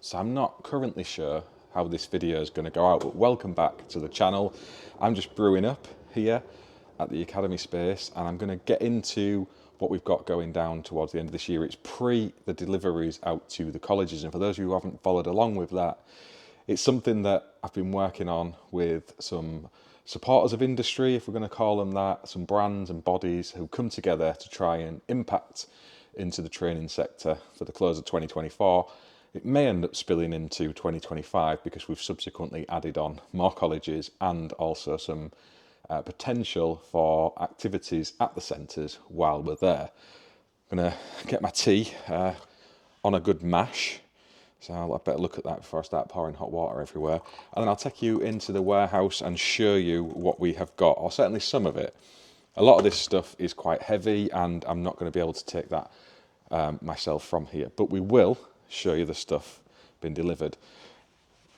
So I'm not currently sure how this video is going to go out, but welcome back to the channel. I'm just brewing up here at the Academy space, and I'm going to get into what we've got going down towards the end of this year. It's pre the deliveries out to the colleges, and for those of you who haven't followed along with that, it's something that I've been working on with some supporters of industry, if we're going to call them that, some brands and bodies who come together to try and impact into the training sector for the close of 2024. It may end up spilling into 2025 because we've subsequently added on more colleges and also some potential for activities at the centres while we're there. I'm going to get my tea on a good mash. So I'll better look at that before I start pouring hot water everywhere. And then I'll take you into the warehouse and show you what we have got, or certainly some of it. A lot of this stuff is quite heavy and I'm not going to be able to take that myself from here. But we will show you the stuff being delivered.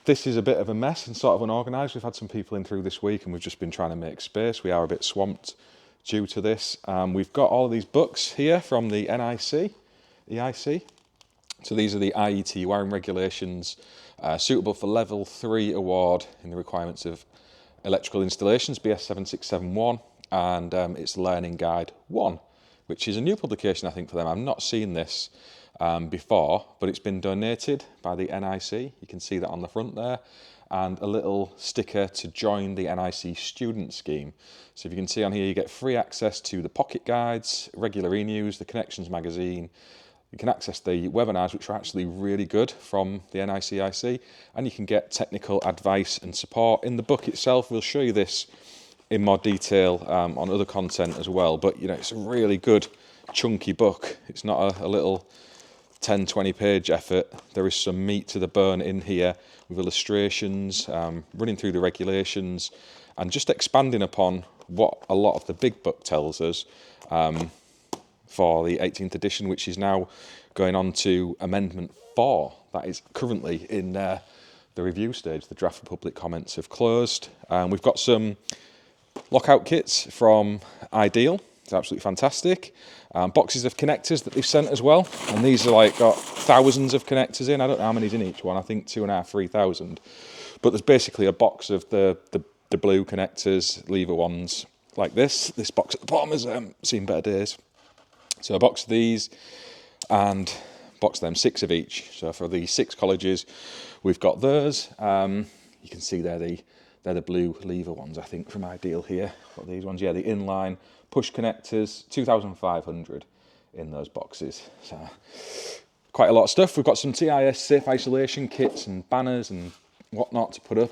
This is a bit of a mess and sort of unorganised. We've had some people in through this week and we've just been trying to make space. We are a bit swamped due to this. We've got all of these books here from the EIC. So these are the IET wiring regulations, suitable for level 3 award in the requirements of electrical installations, BS 7671, and it's Learning Guide 1, which is a new publication, I think, for them. I've not seen this before, but it's been donated by the NIC. You can see that on the front there, and a little sticker to join the NIC student scheme. So if you can see on here, you get free access to the pocket guides, regular e-news, the Connections magazine. You can access the webinars, which are actually really good, from the NICIC, and you can get technical advice and support. In the book itself, we'll show you this in more detail on other content as well, but you know, it's a really good chunky book. It's not a little 10-20 page effort. There is some meat to the bone in here with illustrations, running through the regulations, and just expanding upon what a lot of the big book tells us for the 18th edition, which is now going on to Amendment 4. That is currently in the review stage. The draft for public comments have closed. We've got some lockout kits from Ideal. It's absolutely fantastic. Boxes of connectors that they've sent as well. And these are like got thousands of connectors in. I don't know how many's in each one. I think 2,500, 3,000. But there's basically a box of the blue connectors, lever ones like this. This box at the bottom has seen better days. So a box of these and box of them, 6 of each. So for the 6 colleges, we've got those. You can see they're the blue lever ones, I think, from Ideal here. Got these ones, yeah, the inline push connectors, 2,500 in those boxes. So quite a lot of stuff. We've got some TIS safe isolation kits and banners and whatnot to put up.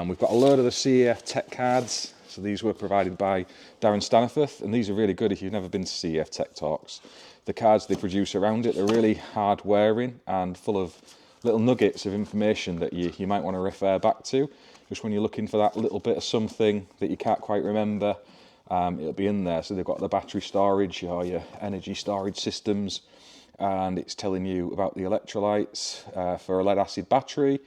We've got a load of the CEF tech cards. So these were provided by Darren Staniforth, and these are really good if you've never been to CEF Tech Talks. The cards they produce around it, they're really hard wearing and full of little nuggets of information that you might want to refer back to. Just when you're looking for that little bit of something that you can't quite remember, it'll be in there. So they've got the battery storage or your energy storage systems, and it's telling you about the electrolytes for a lead acid battery.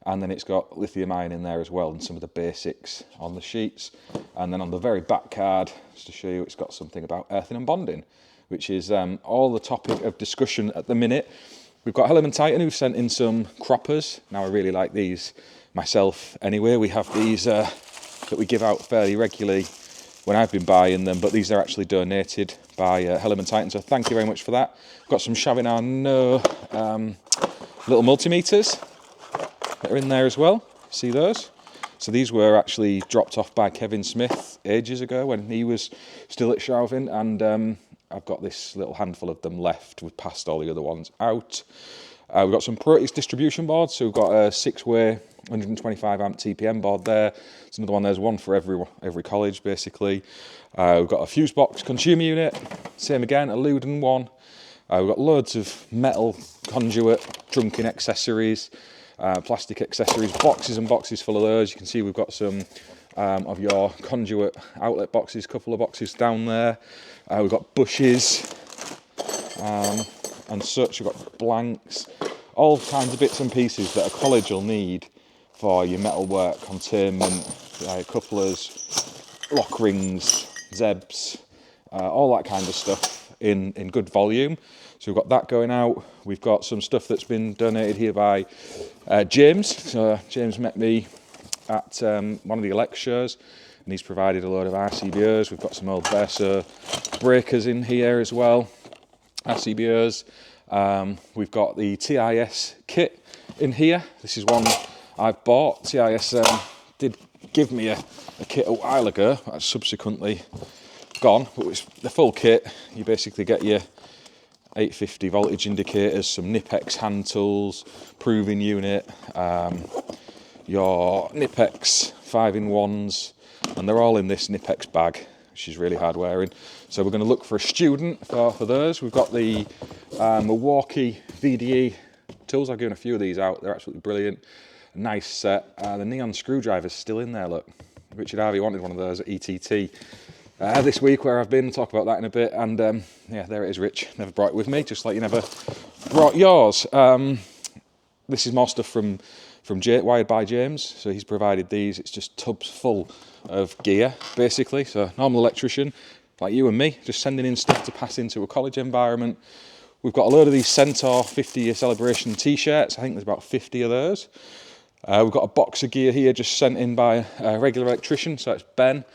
And then it's got lithium ion in there as well, and some of the basics on the sheets. And then on the very back card, just to show you, it's got something about earthing and bonding, which is all the topic of discussion at the minute. We've got Helen and Titan who've sent in some croppers. Now I really like these myself anyway. We have these that we give out fairly regularly when I've been buying them, but these are actually donated by Helen and Titan, so thank you very much for that. We've got some Chavinar No little multimeters that are in there as well. See those? So these were actually dropped off by Kevin Smith ages ago when he was still at Chauvin, and I've got this little handful of them left. We've passed all the other ones out. We've got some Proteus distribution boards, so we've got a 6-way 125 amp TPM board there. There's another one, there's one for every college basically. We've got a fuse box consumer unit, same again, a Luden one. We've got loads of metal conduit, trunking accessories, plastic accessories, boxes and boxes full of those. You can see we've got some of your conduit outlet boxes, a couple of boxes down there. We've got bushes and such. We've got blanks, all kinds of bits and pieces that a college will need for your metalwork, containment, couplers, lock rings, zebs, all that kind of stuff in good volume. So we've got that going out. We've got some stuff that's been donated here by James. So James met me at one of the lectures, and he's provided a load of RCBOs. We've got some old Verso breakers in here as well, RCBOs. We've got the TIS kit in here. This is one I've bought. TIS did give me a kit a while ago. That's subsequently gone, but it's the full kit. You basically get your 850 voltage indicators, some Nipex hand tools, proving unit, your Nipex 5-in-1s, and they're all in this Nipex bag, which is really hard wearing. So we're going to look for a student for those. We've got the Milwaukee VDE tools. I've given a few of these out. They're absolutely brilliant. A nice set. The neon screwdriver's still in there, look. Richard Harvey wanted one of those at ETT this week, where I've been. Talk about that in a bit. And yeah, there it is, Rich. Never brought it with me, just like you never brought yours. This is more stuff from Wired by James. So he's provided these. It's just tubs full of gear, basically. So normal electrician, like you and me, just sending in stuff to pass into a college environment. We've got a load of these Centaur 50-year celebration t-shirts. I think there's about 50 of those. We've got a box of gear here just sent in by a regular electrician, so it's Ben.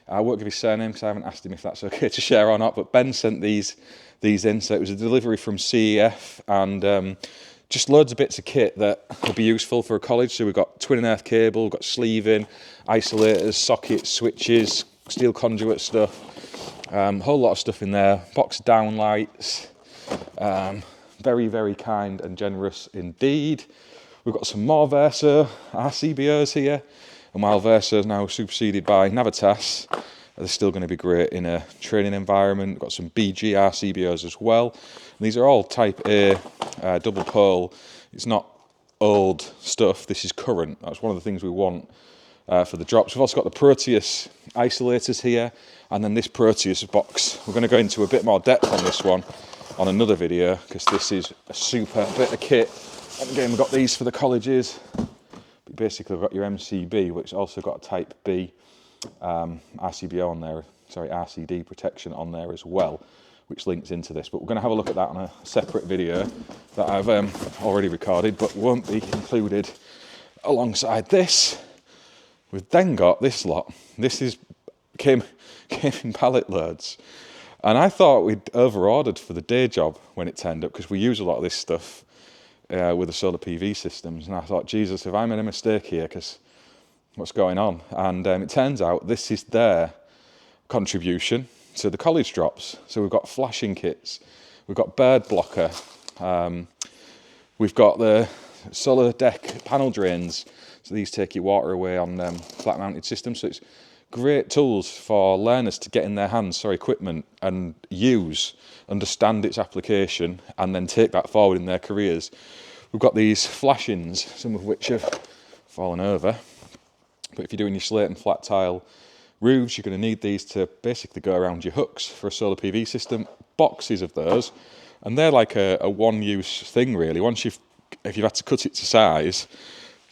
I won't give his surname because I haven't asked him if that's okay to share or not, but Ben sent these in, so it was a delivery from CEF, and just loads of bits of kit that will be useful for a college. So we've got twin and earth cable, we've got sleeving, isolators, sockets, switches, steel conduit stuff, whole lot of stuff in there, box of downlights, very, very kind and generous indeed. We've got some more Verso RCBOs here, and while Verso is now superseded by Navitas, they're still going to be great in a training environment. We've got some BG RCBOs as well. And these are all Type A double pole. It's not old stuff, this is current. That's one of the things we want for the drops. We've also got the Proteus isolators here, and then this Proteus box. We're going to go into a bit more depth on this one on another video, because this is a super bit of kit. And again, we've got these for the colleges. But basically, we've got your MCB, which also got a Type B RCBO on there, sorry, RCD protection on there as well, which links into this. But we're going to have a look at that on a separate video that I've already recorded, but won't be included alongside this. We've then got this lot. This came in pallet loads. And I thought we'd over-ordered for the day job when it turned up, because we use a lot of this stuff with the solar PV systems. And I thought, Jesus, have I made a mistake here? Because what's going on? And it turns out this is their contribution to the college drops. So we've got flashing kits, we've got bird blocker, we've got the solar deck panel drains. So these take your water away on flat mounted systems. So it's great tools for learners to get in their hands, equipment, and use, understand its application, and then take that forward in their careers. We've got these flashings, some of which have fallen over. But if you're doing your slate and flat tile roofs, you're going to need these to basically go around your hooks for a solar PV system. Boxes of those, and they're like a one-use thing, really. If you've had to cut it to size,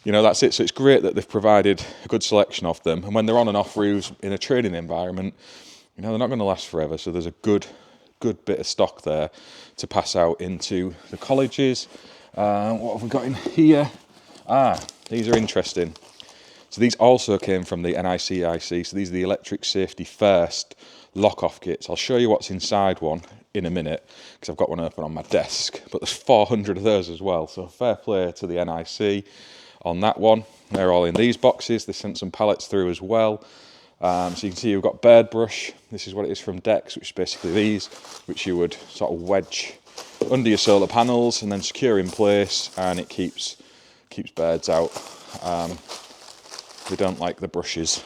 that's it. So it's great that they've provided a good selection of them. And when they're on and off roofs in a training environment, they're not going to last forever. So there's a good bit of stock there to pass out into the colleges. What have we got in here? These are interesting. So these also came from the NICIC. So these are the Electric Safety First lock-off kits. I'll show you what's inside one in a minute, because I've got one open on my desk. But there's 400 of those as well. So fair play to the NIC on that one. They're all in these boxes. They sent some pallets through as well. So you can see we've got bird brush. This is what it is from Dex, which is basically these, which you would sort of wedge under your solar panels and then secure in place, and it keeps birds out. They don't like the brushes.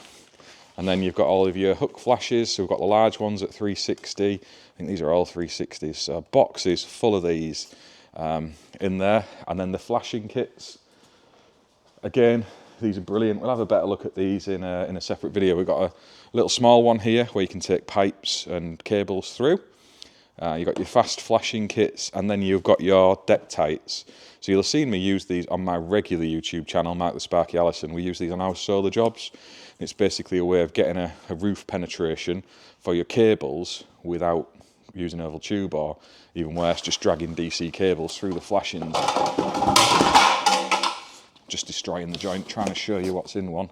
And then you've got all of your hook flashes. So we've got the large ones at 360. I think these are all 360s. So boxes full of these in there. And then the flashing kits. Again, these are brilliant. We'll have a better look at these in a separate video. We've got a little small one here where you can take pipes and cables through. You've got your fast flashing kits, and then you've got your deck tights. So you'll have seen me use these on my regular YouTube channel, Mark the Sparky Allison. We use these on our solar jobs. It's basically a way of getting a roof penetration for your cables without using oval tube, or even worse, just dragging DC cables through the flashings, just destroying the joint, trying to show you what's in one.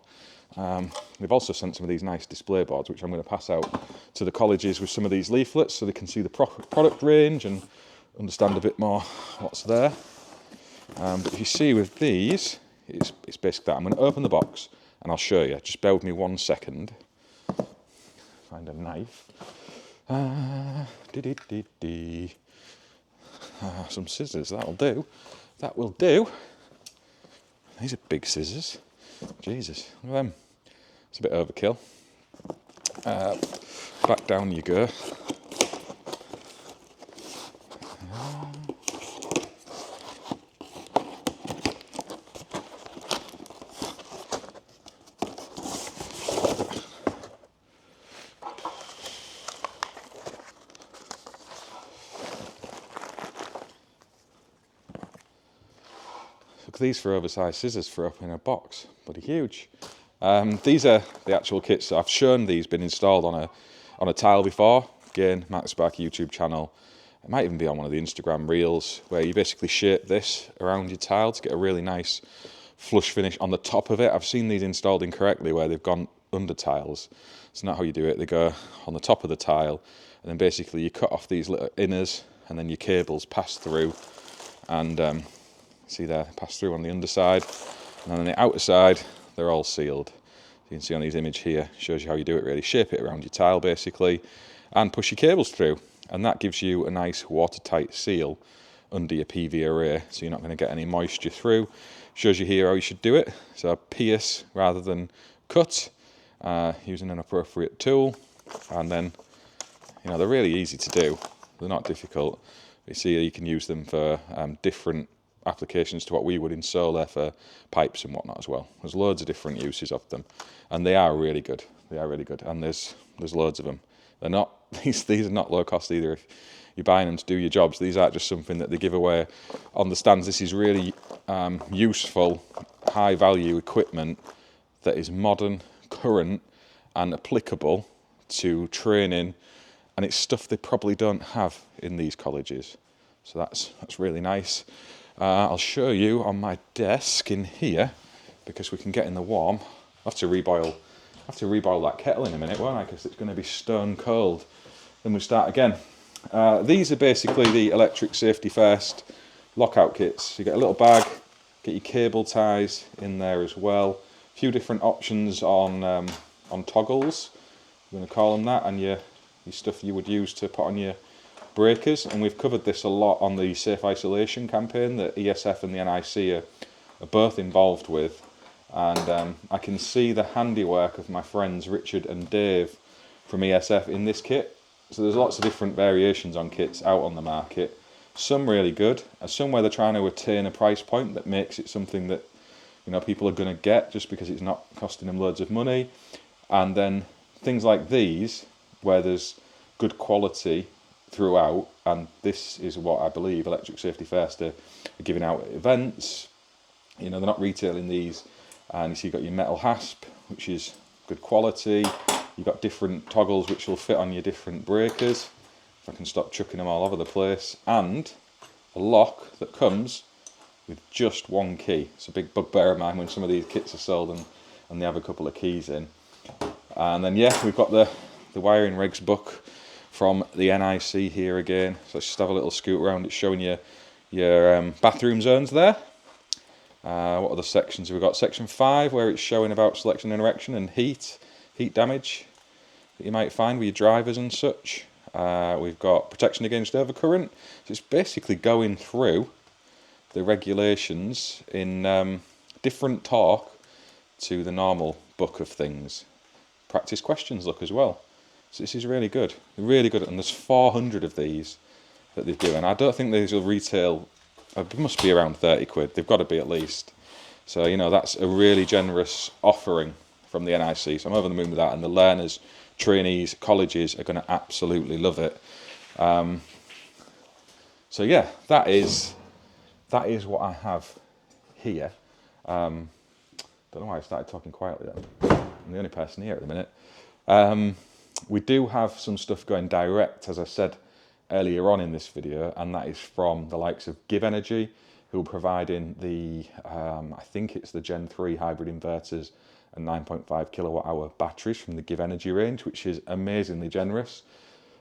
We've also sent some of these nice display boards, which I'm going to pass out to the colleges with some of these leaflets so they can see the product range and understand a bit more what's there. But if you see with these, it's basically that. I'm going to open the box and I'll show you. Just bear with me 1 second. Find a knife. Some scissors, that'll do. That will do. These are big scissors. Jesus, look at them. It's a bit overkill. Back down you go. Look, these for oversized scissors for opening a box, bloody huge. These are the actual kits. I've shown these been installed on a tile before. Again, Matt Sparky YouTube channel. It might even be on one of the Instagram reels, where you basically shape this around your tile to get a really nice flush finish on the top of it. I've seen these installed incorrectly, where they've gone under tiles. It's not how you do it. They go on the top of the tile, and then basically you cut off these little inners, and then your cables pass through, and see there, pass through on the underside, and then on the outer side they're all sealed. You can see on these image here, shows you how you do it really. Shape it around your tile basically, and push your cables through, and that gives you a nice watertight seal under your PV array, so you're not going to get any moisture through. Shows you here how you should do it. So pierce rather than cut, using an appropriate tool, and then, you know, they're really easy to do. They're not difficult. You see you can use them for different applications to what we would in solar for pipes and whatnot as well. There's loads of different uses of them, and they are really good. They are really good, and there's loads of them. They're not these are not low cost either. If you're buying them to do your jobs, these aren't just something that they give away on the stands. This is really useful, high value equipment that is modern, current, and applicable to training, and it's stuff they probably don't have in these colleges. So that's really nice. I'll show you on my desk in here, because we can get in the warm. I'll have to reboil that kettle in a minute, won't I? Because it's going to be stone cold. Then we start again. These are basically the electric safety first lockout kits. You get a little bag, get your cable ties in there as well. A few different options on toggles, we're going to call them that, and your stuff you would use to put on your breakers. And we've covered this a lot on the safe isolation campaign that ESF and the NIC are both involved with. And I can see the handiwork of my friends Richard and Dave from ESF in this kit. So there's lots of different variations on kits out on the market. Some really good, and some where they're trying to attain a price point that makes it something that, you know, people are going to get just because it's not costing them loads of money. And then things like these, where there's good quality throughout, and this is what I believe Electric Safety First are giving out at events. You know, they're not retailing these, and you see you've got your metal hasp, which is good quality. You've got different toggles which will fit on your different breakers, if I can stop chucking them all over the place, and a lock that comes with just one key. It's a big bugbear of mine when some of these kits are sold and they have a couple of keys in. And then yeah, we've got the wiring regs book from the NIC here again. So let's just have a little scoot around. It's showing you your bathroom zones there. What other sections have we got? Section 5, where it's showing about selection and erection and heat damage that you might find with your drivers and such. We've got protection against overcurrent. So it's basically going through the regulations in different talk to the normal book of things. Practice questions look as well. So this is really good, and there's 400 of these that they do, and I don't think these will retail, it must be around 30 quid, they've got to be at least. So, you know, that's a really generous offering from the NIC, so I'm over the moon with that, and the learners, trainees, colleges are going to absolutely love it. So yeah, that is what I have here. Don't know why I started talking quietly then. I'm the only person here at the minute. We do have some stuff going direct, as I said earlier on in this video, and that is from the likes of Give Energy, who are providing the, I think it's the Gen 3 hybrid inverters and 9.5 kilowatt hour batteries from the Give Energy range, which is amazingly generous.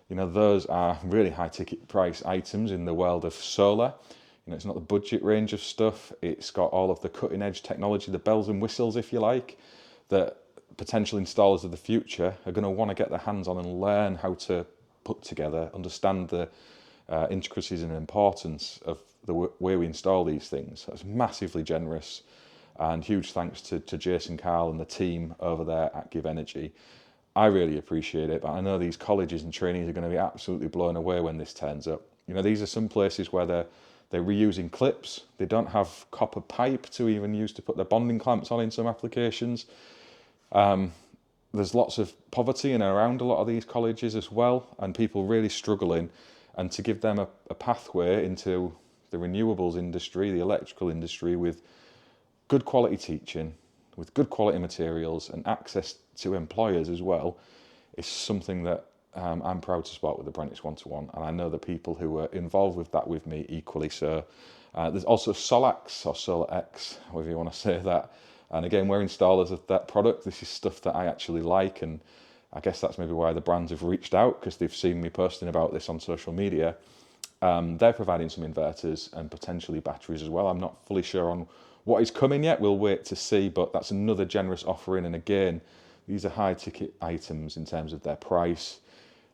You know, those are really high ticket price items in the world of solar. You know, it's not the budget range of stuff. It's got all of the cutting edge technology, the bells and whistles, if you like, that potential installers of the future are going to want to get their hands on and learn how to put together, understand the intricacies and importance of the way we install these things. That's massively generous, and huge thanks to Jason, Carl and the team over there at Give Energy. I really appreciate it, but I know these colleges and trainees are going to be absolutely blown away when this turns up. You know, these are some places where they're reusing clips. They don't have copper pipe to even use to put their bonding clamps on in some applications. There's lots of poverty in and around a lot of these colleges as well, and people really struggling. And to give them a pathway into the renewables industry, the electrical industry, with good quality teaching, with good quality materials and access to employers as well, is something that I'm proud to support with Apprentice 1-to-1, and I know the people who are involved with that with me equally so. There's also Solax, or Solar X, however you want to say that, and again, we're installers of that product. This is stuff that I actually like, and I guess that's maybe why the brands have reached out, because they've seen me posting about this on social media. They're providing some inverters and potentially batteries as well. I'm not fully sure on what is coming yet, we'll wait to see, but that's another generous offering, and again, these are high ticket items in terms of their price.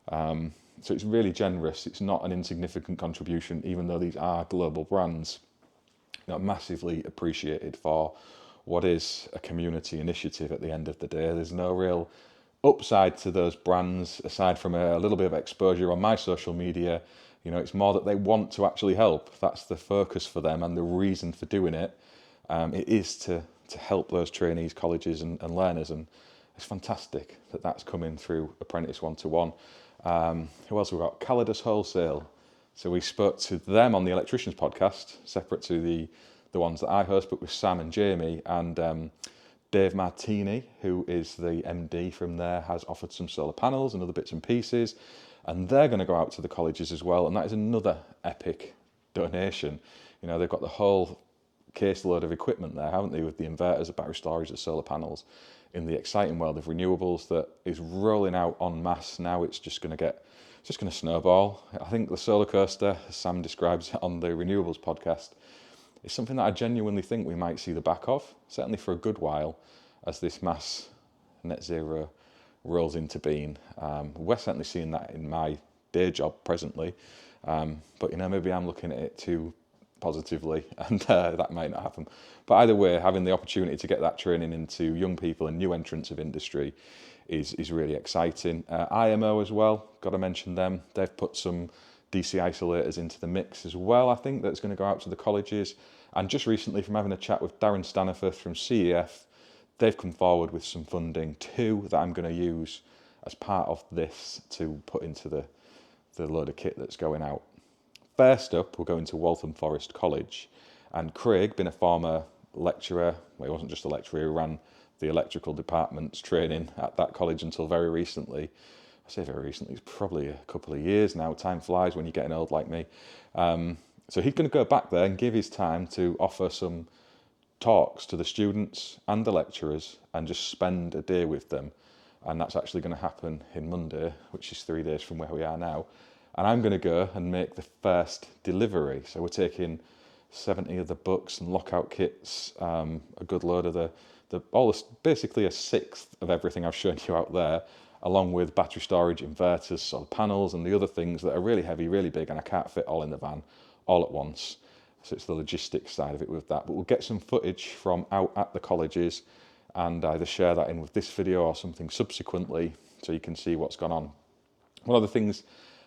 So it's really generous. It's not an insignificant contribution, even though these are global brands. You know, massively appreciated for what is a community initiative at the end of the day. There's no real upside to those brands aside from a little bit of exposure on my social media. You know, it's more that they want to actually help. That's the focus for them, and the reason for doing it. It is to help those trainees, colleges and learners, and it's fantastic that that's coming through Apprentice 1-to-1. Who else have we got? Calidus Wholesale. So we spoke to them on the Electricians podcast, separate to the ones that I host, but with Sam and Jamie, and Dave Martini, who is the MD from there, has offered some solar panels and other bits and pieces, and they're going to go out to the colleges as well, and that is another epic donation. You know, they've got the whole caseload of equipment there, haven't they, with the inverters, the battery storage, the solar panels, in the exciting world of renewables that is rolling out en masse now. It's just going to snowball. I think the solar coaster, as Sam describes it on the renewables podcast, is something that I genuinely think we might see the back of, certainly for a good while, as this mass net zero rolls into being. We're certainly seeing that in my day job presently, but you know, maybe I'm looking at it too positively, and that might not happen. But either way, having the opportunity to get that training into young people and new entrants of industry is really exciting. IMO as well, got to mention them. They've put some DC isolators into the mix as well, I think, that's going to go out to the colleges. And just recently, from having a chat with Darren Staniforth from CEF, they've come forward with some funding too that I'm going to use as part of this to put into the load of kit that's going out. First up, we're going to Waltham Forest College, and Craig, being a former lecturer, well, he wasn't just a lecturer, he ran the electrical department's training at that college until very recently. I say very recently, it's probably a couple of years now. Time flies when you're getting old like me. So he's going to go back there and give his time to offer some talks to the students and the lecturers and just spend a day with them. And that's actually going to happen in Monday, which is 3 days from where we are now. And I'm going to go and make the first delivery. So we're taking 70 of the books and lockout kits, a good load of basically a sixth of everything I've shown you out there, along with battery storage, inverters, solar panels, and the other things that are really heavy, really big, and I can't fit all in the van all at once. So it's the logistics side of it with that. But we'll get some footage from out at the colleges and either share that in with this video or something subsequently so you can see what's gone on. One of the things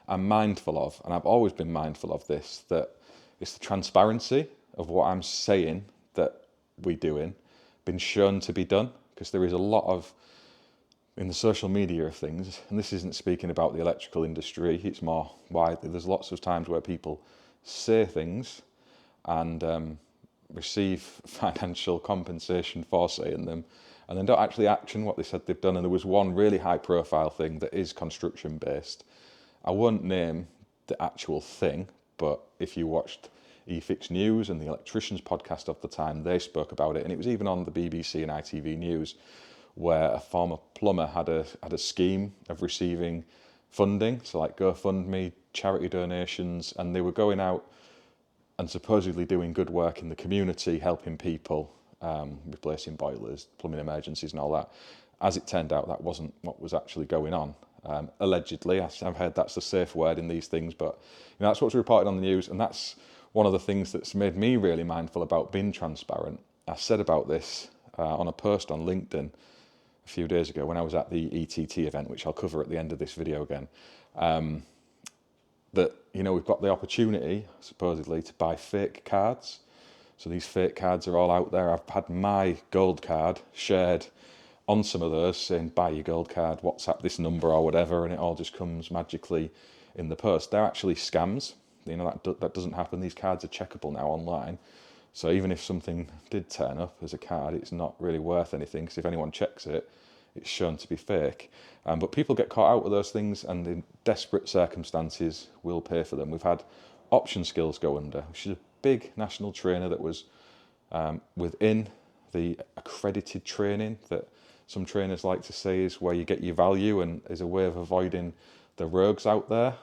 I'm mindful of, and I've always been mindful of this, that it's the transparency of what I'm saying that we're doing, been shown to be done, because there is a lot of, in the social media of things, and this isn't speaking about the electrical industry, it's more widely, there's lots of times where people say things and receive financial compensation for saying them, and then don't actually action what they said they've done. And there was one really high profile thing that is construction based. I won't name the actual thing, but if you watched eFix News and the Electricians podcast of the time, they spoke about it, and it was even on the BBC and ITV News, where a former plumber had a scheme of receiving funding, so like GoFundMe, charity donations, and they were going out and supposedly doing good work in the community, helping people, replacing boilers, plumbing emergencies and all that. As it turned out, that wasn't what was actually going on. Allegedly, I've heard that's the safe word in these things, but that's what's reported on the news, and that's one of the things that's made me really mindful about being transparent. I said about this on a post on LinkedIn a few days ago when I was at the ETT event, which I'll cover at the end of this video again, that we've got the opportunity, supposedly, to buy fake cards. So these fake cards are all out there. I've had my gold card shared on some of those saying, buy your gold card, WhatsApp this number or whatever, and it all just comes magically in the post. They're actually scams. That doesn't happen. These cards are checkable now online. So even if something did turn up as a card, it's not really worth anything, because if anyone checks it, it's shown to be fake. But people get caught out with those things, and in desperate circumstances will pay for them. We've had Option Skills go under, which is a big national trainer that was within the accredited training that some trainers like to say is where you get your value and is a way of avoiding the rogues out there.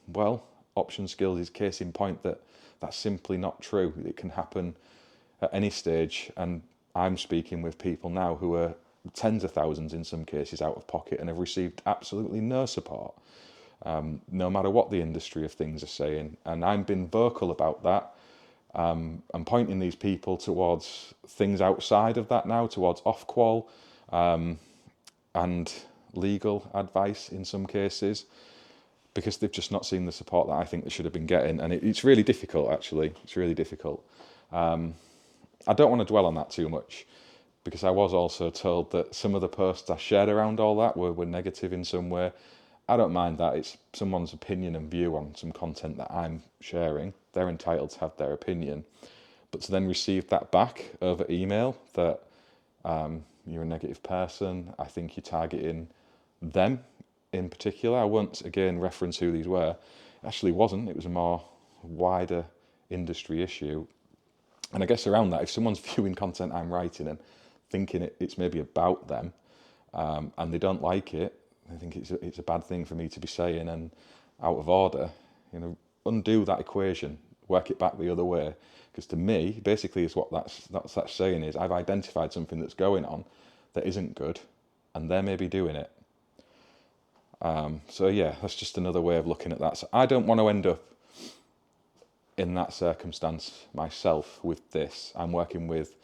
Well, Option Skills is case in point that that's simply not true. It can happen at any stage, and I'm speaking with people now who are tens of thousands in some cases out of pocket and have received absolutely no support, no matter what the industry of things are saying. And I'm being vocal about that. I'm pointing these people towards things outside of that now, towards off-qual and legal advice in some cases, because they've just not seen the support that I think they should have been getting. And it's really difficult, actually. It's really difficult. I don't want to dwell on that too much, because I was also told that some of the posts I shared around all that were negative in some way. I don't mind that. It's someone's opinion and view on some content that I'm sharing. They're entitled to have their opinion. But to then receive that back over email, that you're a negative person, I think you're targeting them in particular. I won't, again, reference who these were. It actually wasn't. It was a more wider industry issue. And I guess around that, if someone's viewing content I'm writing and thinking it's maybe about them, and they don't like it, I think it's a bad thing for me to be saying and out of order. Undo that equation, work it back the other way. Because to me, basically, is what that's saying is I've identified something that's going on that isn't good, and they may be doing it. So yeah, that's just another way of looking at that. So I don't want to end up in that circumstance myself with this. I'm working with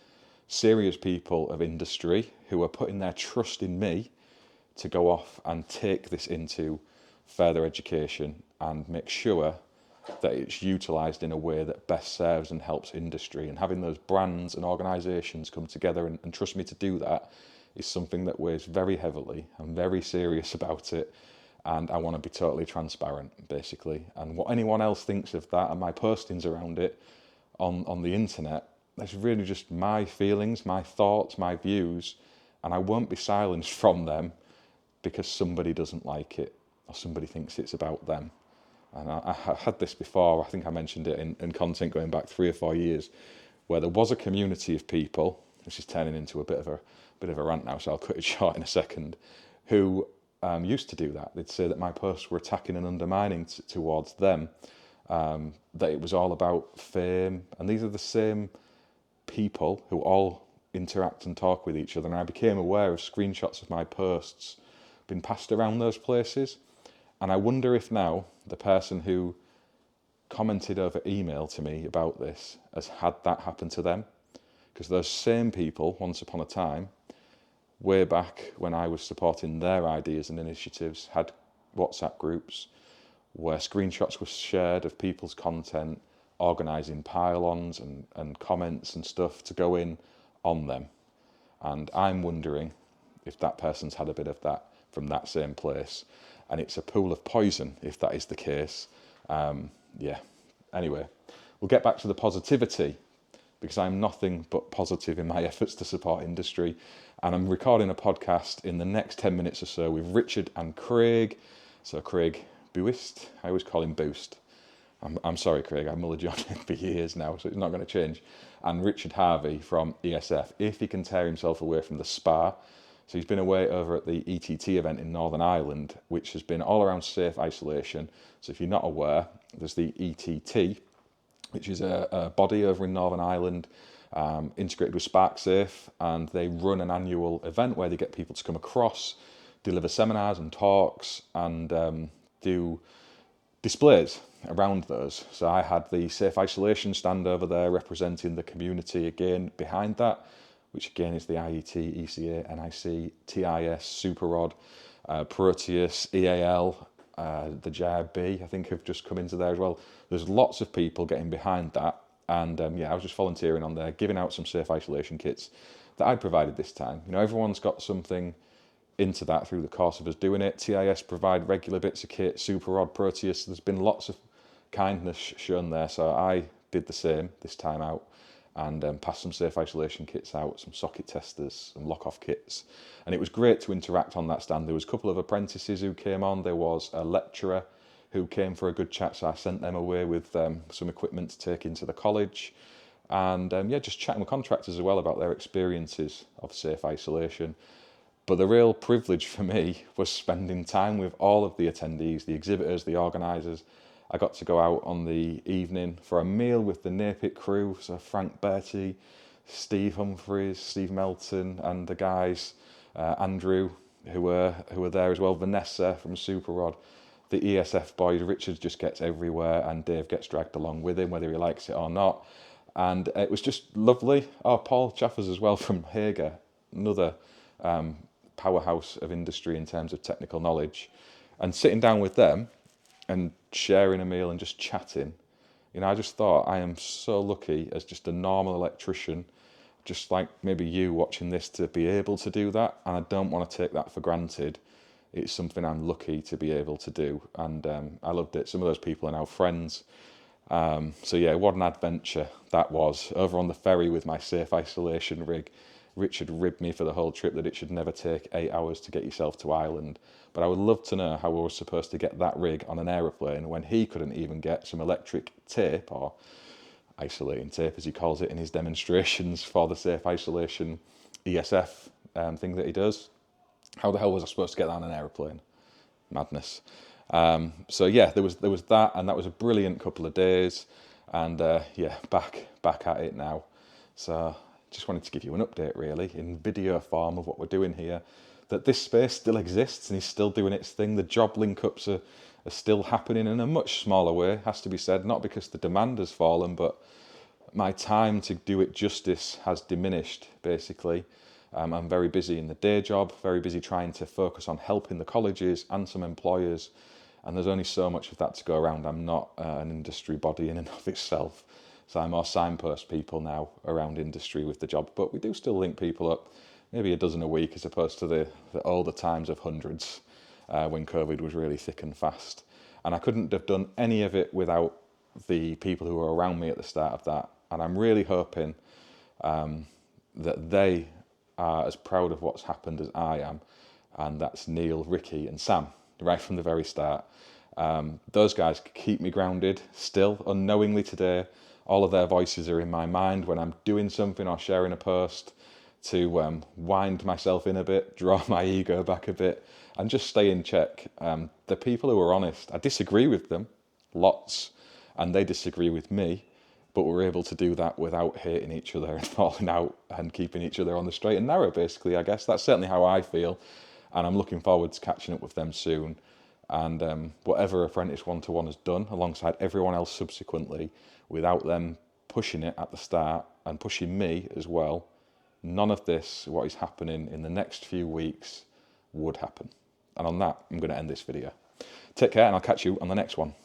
serious people of industry who are putting their trust in me to go off and take this into further education and make sure that it's utilised in a way that best serves and helps industry. And having those brands and organisations come together and trust me to do that is something that weighs very heavily. I'm very serious about it, and I want to be totally transparent, basically. And what anyone else thinks of that and my postings around it on the internet, that's really just my feelings, my thoughts, my views, and I won't be silenced from them because somebody doesn't like it or somebody thinks it's about them. And I had this before. I think I mentioned it in content going back 3 or 4 years, where there was a community of people, which is turning into a bit of a rant now, so I'll cut it short in a second, who used to do that. They'd say that my posts were attacking and undermining towards them, that it was all about fame. And these are the same people who all interact and talk with each other. And I became aware of screenshots of my posts being passed around those places. And I wonder if now the person who commented over email to me about this has had that happen to them. Because those same people, once upon a time, way back when I was supporting their ideas and initiatives, had WhatsApp groups where screenshots were shared of people's content, organising pile-ons and comments and stuff to go in on them. And I'm wondering if that person's had a bit of that from that same place. And it's a pool of poison if that is the case. Yeah. Anyway, we'll get back to the positivity, because I'm nothing but positive in my efforts to support industry. And I'm recording a podcast in the next 10 minutes or so with Richard and Craig. So Craig Buist, I always call him Boost. I'm sorry, Craig, I've mullered you on it for years now, so it's not going to change. And Richard Harvey from ESF, if he can tear himself away from the spa. So he's been away over at the ETT event in Northern Ireland, which has been all around safe isolation. So if you're not aware, there's the ETT, which is a body over in Northern Ireland, integrated with SparkSafe, and they run an annual event where they get people to come across, deliver seminars and talks, and do displays around those. So I had the safe isolation stand over there representing the community again behind that, which again is the IET, ECA, NIC, TIS, Superrod, Proteus, EAL, the JIB, I think have just come into there as well. There's lots of people getting behind that. And yeah, I was just volunteering on there, giving out some safe isolation kits that I provided this time. You know, everyone's got something into that through the course of us doing it. TIS provide regular bits of kit, Superrod, Proteus. There's been lots of kindness shown there, so I did the same this time out and passed some safe isolation kits out, some socket testers, some lock-off kits. And it was great to interact on that stand. There was a couple of apprentices who came on. There was a lecturer who came for a good chat, so I sent them away with some equipment to take into the college. And yeah, just chatting with contractors as well about their experiences of safe isolation. But the real privilege for me was spending time with all of the attendees, the exhibitors, the organisers. I got to go out on the evening for a meal with the NAPIT crew, so Frank Bertie, Steve Humphreys, Steve Melton, and the guys, Andrew, who were there as well, Vanessa from Superrod, the ESF boys. Richard just gets everywhere, and Dave gets dragged along with him, whether he likes it or not. And it was just lovely. Oh, Paul Chaffers as well from Hager, another powerhouse of industry in terms of technical knowledge, and sitting down with them and sharing a meal and just chatting. You know, I just thought I am so lucky as just a normal electrician, just like maybe you watching this, to be able to do that, and I don't want to take that for granted. It's something I'm lucky to be able to do, and I loved it. Some of those people are now friends. So yeah, what an adventure that was. Over on the ferry with my safe isolation rig, Richard ribbed me for the whole trip that it should never take 8 hours to get yourself to Ireland. But I would love to know how we were supposed to get that rig on an aeroplane when he couldn't even get some electric tape, or isolating tape as he calls it in his demonstrations for the safe isolation ESF thing that he does. How the hell was I supposed to get that on an aeroplane? Madness. So yeah, there was that, and that was a brilliant couple of days, and yeah, back at it now. So just wanted to give you an update really in video form of what we're doing here, that this space still exists and is still doing its thing. The job link-ups are still happening in a much smaller way, has to be said, not because the demand has fallen, but my time to do it justice has diminished, basically. I'm very busy in the day job, very busy trying to focus on helping the colleges and some employers, and there's only so much of that to go around. I'm not an industry body in and of itself, so I more signpost people now around industry with the job, but we do still link people up, maybe a dozen a week as opposed to the older times of hundreds when COVID was really thick and fast. And I couldn't have done any of it without the people who were around me at the start of that, and I'm really hoping that they are as proud of what's happened as I am, and that's Neil, Ricky and Sam, right from the very start. Those guys keep me grounded still, unknowingly today. All of their voices are in my mind when I'm doing something or sharing a post, to wind myself in a bit, draw my ego back a bit, and just stay in check. The people who are honest, I disagree with them, lots, and they disagree with me, but we're able to do that without hating each other and falling out and keeping each other on the straight and narrow, basically, I guess. That's certainly how I feel, and I'm looking forward to catching up with them soon. And whatever Apprentice 1-to-1 has done, alongside everyone else subsequently, without them pushing it at the start and pushing me as well, none of this, what is happening in the next few weeks, would happen. And on that, I'm going to end this video. Take care, and I'll catch you on the next one.